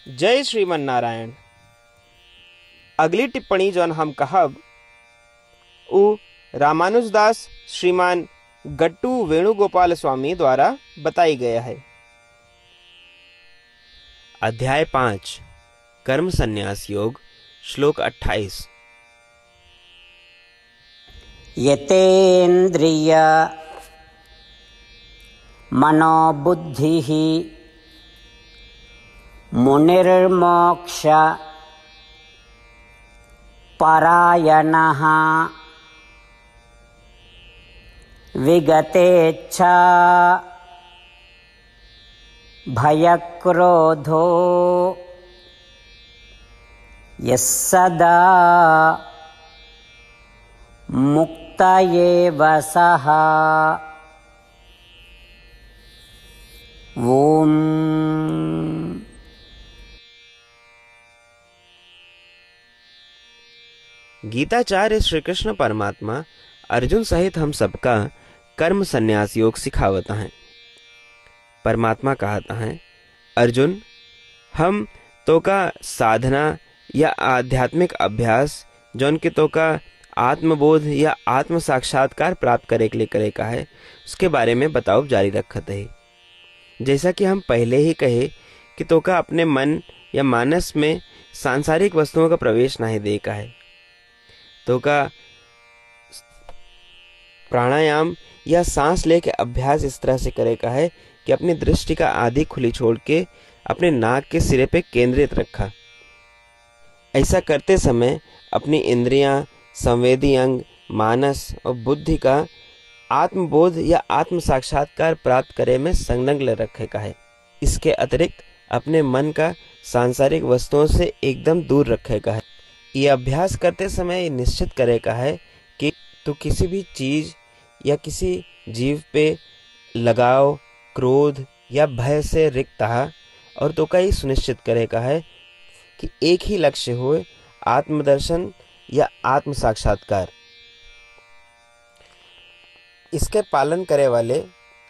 जय श्रीमन नारायण। अगली टिप्पणी जौन हम कहब उ रामानुजदास श्रीमान गट्टू वेणुगोपाल स्वामी द्वारा बताई गया है। अध्याय 5 कर्म संन्यास योग, श्लोक 28। यतेन्द्रिय मनोबुद्धिः मुनिर्मोक्ष परायणः विगतेच्छा भयक्रोधो यः सदा मुक्त एव सः। ओम। गीताचार्य श्री कृष्ण परमात्मा अर्जुन सहित हम सबका कर्म संन्यास योग सिखावता है। परमात्मा कहता है, अर्जुन हम तो का साधना या आध्यात्मिक अभ्यास जौन के तो का आत्मबोध या आत्म साक्षात्कार प्राप्त करे के लिए करे का है, उसके बारे में बताओ जारी रखत है। जैसा कि हम पहले ही कहे कि तो का अपने मन या मानस में सांसारिक वस्तुओं का प्रवेश नहीं दे का है। तो का प्राणायाम या सांस लेके अभ्यास इस तरह से करे का है कि अपनी दृष्टि का आधी खुली छोड़ के अपने नाक के सिरे पे केंद्रित रखा। ऐसा करते समय अपनी इंद्रियां, संवेदी अंग, मानस और बुद्धि का आत्मबोध या आत्म साक्षात्कार प्राप्त करे में संलग्न रखे का है। इसके अतिरिक्त अपने मन का सांसारिक वस्तुओं से एकदम दूर रखे का है। ये अभ्यास करते समय निश्चित करे का है कि तू किसी भी चीज या किसी जीव पे लगाव, क्रोध या भय से रिक्त है, और तो का ही सुनिश्चित करे का है कि एक ही लक्ष्य हो, आत्मदर्शन या आत्म साक्षात्कार। इसके पालन करे वाले,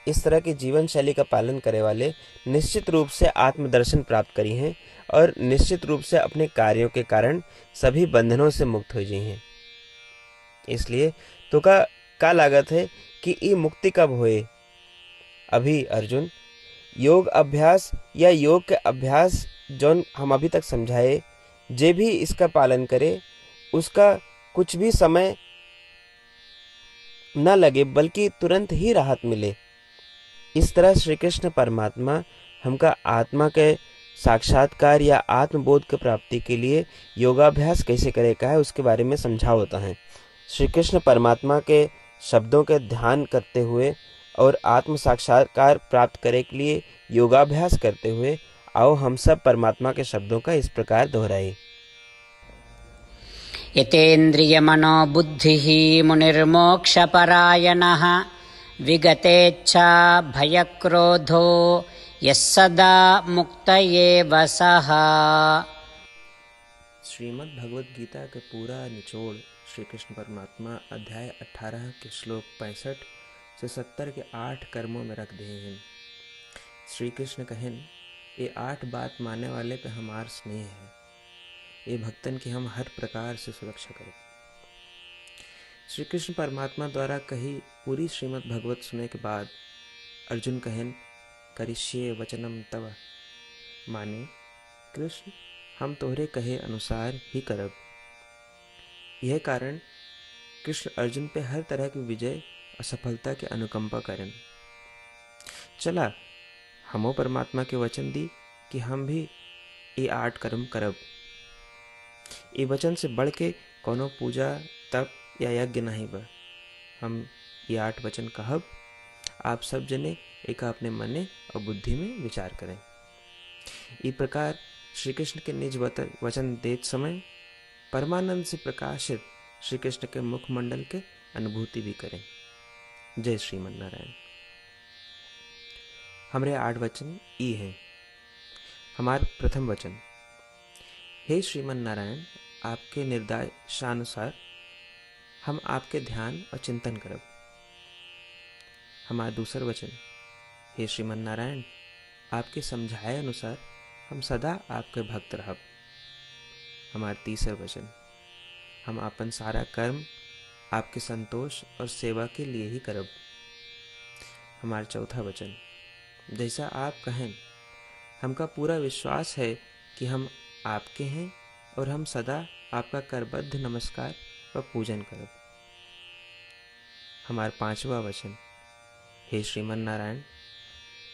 इस तरह की जीवन शैली का पालन करे वाले निश्चित रूप से आत्मदर्शन प्राप्त करी हैं और निश्चित रूप से अपने कार्यों के कारण सभी बंधनों से मुक्त हो जाए हैं। इसलिए तो का लागत है कि ये मुक्ति कब होए? अभी अर्जुन योग अभ्यास या योग के अभ्यास जौन हम अभी तक समझाए, जे भी इसका पालन करे उसका कुछ भी समय न लगे बल्कि तुरंत ही राहत मिले। इस तरह श्री कृष्ण परमात्मा हमका आत्मा के साक्षात्कार या आत्मबोध की प्राप्ति के लिए योगाभ्यास कैसे करे का है उसके बारे में समझा होता है। श्री कृष्ण परमात्मा के शब्दों के ध्यान करते हुए और आत्म साक्षात्कार प्राप्त करे के लिए योगाभ्यास करते हुए आओ हम सब परमात्मा के शब्दों का इस प्रकार दोहराए। यतेन्द्रिय मनोबुद्धिः मुनिर्मोक्षपरायणः विगतेच्छा भयक्रोधो यः सदा मुक्त एव सः। श्रीमद् भगवद गीता का पूरा निचोड़ श्री कृष्ण परमात्मा अध्याय 18 के श्लोक 65 से 70 के 8 कर्मों में रख दिए हैं। श्री कृष्ण कहन, ये 8 बात मानने वाले पे हमार स्नेह है, ये भक्तन की हम हर प्रकार से सुरक्षा करें। श्री कृष्ण परमात्मा द्वारा कही पूरी श्रीमद् भगवत सुनने के बाद अर्जुन कहन, करिष्ये वचनम तव, माने कृष्ण हम तोहरे कहे अनुसार ही करब। यह कारण कृष्ण अर्जुन पे हर तरह की विजय और सफलता के अनुकंपा करें। चला हमो परमात्मा के वचन दी कि हम भी ये 8 कर्म करब। ये वचन से बढ़ के कोनो पूजा, तप या यज्ञ नहीं बा। हम ये 8 वचन कहब, आप सब जने एक अपने मने और बुद्धि में विचार करें। इस प्रकार श्री कृष्ण के निज वचन देते समय परमानंद से प्रकाशित श्री कृष्ण के मुखमंडल के अनुभूति भी करें। जय श्रीमन नारायण। हमारे 8 वचन ई हैं। हमार प्रथम वचन, हे श्रीमन नारायण, आपके निर्देशानुसार हम आपके ध्यान और चिंतन करब। हमारा दूसर वचन, हे श्रीमन नारायण, आपके समझाए अनुसार हम सदा आपके भक्त रहब। हमार तीसर वचन, हम अपन सारा कर्म आपके संतोष और सेवा के लिए ही करब। हमार चौथा वचन, जैसा आप कहें, हमका पूरा विश्वास है कि हम आपके हैं और हम सदा आपका करबद्ध नमस्कार व पूजन करब। हमार पांचवा वचन, हे श्रीमन नारायण,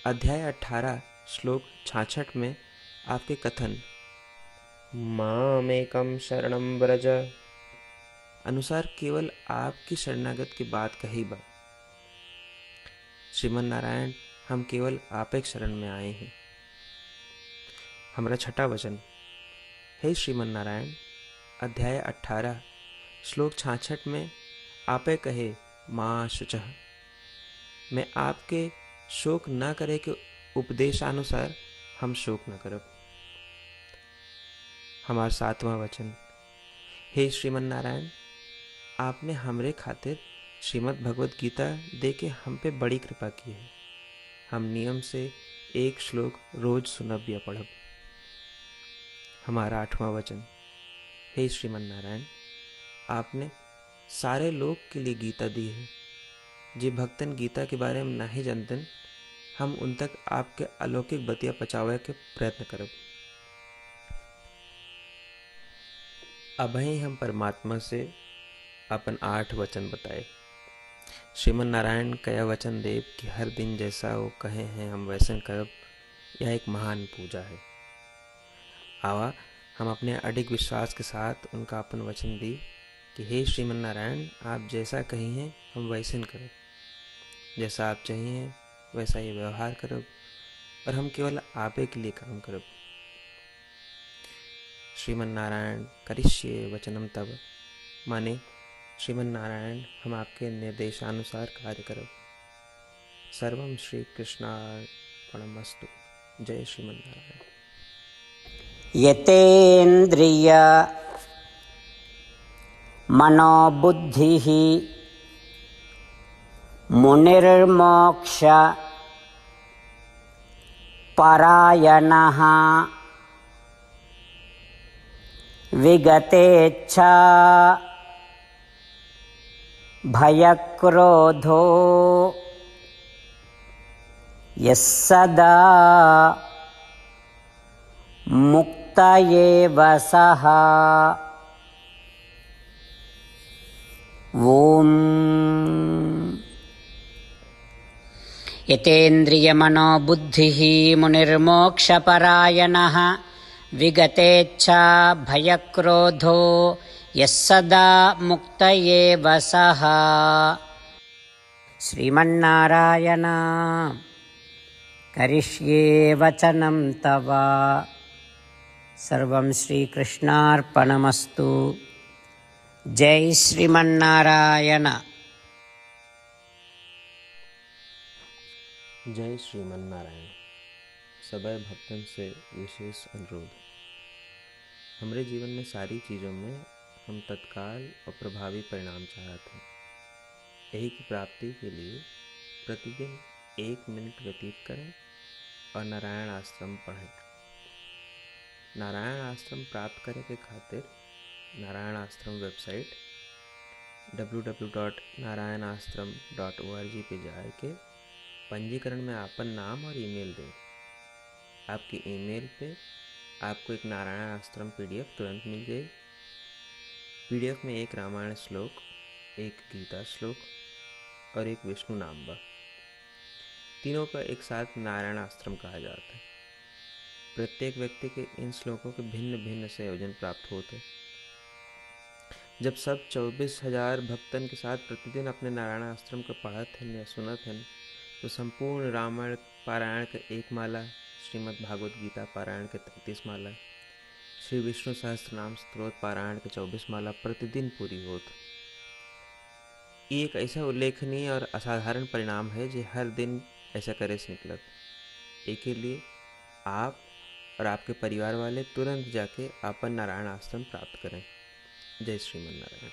अध्याय 18 श्लोक 66 में आपके कथन मामेकम शरणम व्रज अनुसार केवल आपकी शरणागत की बात कही बा। श्रीमन नारायण, हम केवल आप एक शरण में आए हैं। हमारा छठा वचन, हे श्रीमन नारायण, अध्याय 18 श्लोक 66 में आपे कहे माँ शुचः, मैं आपके शोक न करे के उपदेशानुसार हम शोक न करब। हमार सातवां वचन, हे श्रीमन नारायण, आपने हमरे खातिर श्रीमद् भगवत गीता दे के हम पे बड़ी कृपा की है। हम नियम से एक श्लोक रोज सुनब या पढ़ब। हमारा आठवां वचन, हे श्रीमन नारायण, आपने सारे लोग के लिए गीता दी है। जे भक्तन गीता के बारे में नहीं जानते, हम उन तक आपके अलौकिक बतिया पहुंचावे के प्रयत्न करब। अभी हम परमात्मा से अपन 8 वचन बताए। श्रीमन नारायण कया वचन देव कि हर दिन जैसा वो कहे हैं हम वैसे करब। यह एक महान पूजा है। आवा हम अपने अडिग विश्वास के साथ उनका अपन वचन दी कि हे श्रीमन नारायण, आप जैसा कही हैं हम वैसे करब। जैसा आप चाहिए वैसा ही व्यवहार करब और हम केवल आपे के लिए काम करब। श्रीमन नारायण करिष्ये वचनम तब, माने श्रीमन नारायण हम आपके निर्देशानुसार कार्य करब। सर्वम श्री कृष्णार्पणमस्तु। जय श्रीमन नारायण। यतेन्द्रिय मनोबुद्धिः मुनिर्मोक्ष परायणः विगतेच्छा भयक्रोधो यः सदा मुक्त एव सः। ओम यतेन्द्रियमनोबुद्धिः मुनिर्मोक्षपरायणः विगतेच्छा भयक्रोधो यः सदा मुक्त एव सः। श्रीमन्नारायण करिष्ये वचनं तव। सर्वं श्रीकृष्णार्पणमस्तु। जय श्रीमन्नारायण। जय श्रीमन नारायण। सबै भक्तन से विशेष अनुरोध, हमारे जीवन में सारी चीज़ों में हम तत्काल और प्रभावी परिणाम चाहते हैं। यही की प्राप्ति के लिए प्रतिदिन 1 मिनट व्यतीत करें और नारायण आश्रम पढ़ें। नारायण आश्रम प्राप्त करने के खातिर नारायण आश्रम वेबसाइट www.narayanashram.org पे जाके पंजीकरण में आपन नाम और ईमेल दें। आपकी ईमेल पे आपको एक नारायण आश्रम PDF तुरंत मिल जाएगी। PDF में एक रामायण श्लोक, एक गीता श्लोक और एक विष्णु नाम बा। तीनों का एक साथ नारायण आश्रम कहा जाता है। प्रत्येक व्यक्ति के इन श्लोकों के भिन्न भिन्न संयोजन प्राप्त होते हैं। जब सब 24,000 भक्तन के साथ प्रतिदिन अपने नारायण आश्रम को पढ़त हैं या सुनत हैं, तो संपूर्ण रामायण पारायण के 1 माला, श्रीमद् भागवत गीता पारायण के 33 माला, श्री विष्णु सहस्त्रनाम स्तोत्र पारायण के 24 माला प्रतिदिन पूरी होत। ये एक ऐसा उल्लेखनीय और असाधारण परिणाम है जो हर दिन ऐसा करे से निकलत। एक के लिए आप और आपके परिवार वाले तुरंत जाके अपन नारायण आश्रम प्राप्त करें। जय श्रीमन नारायण।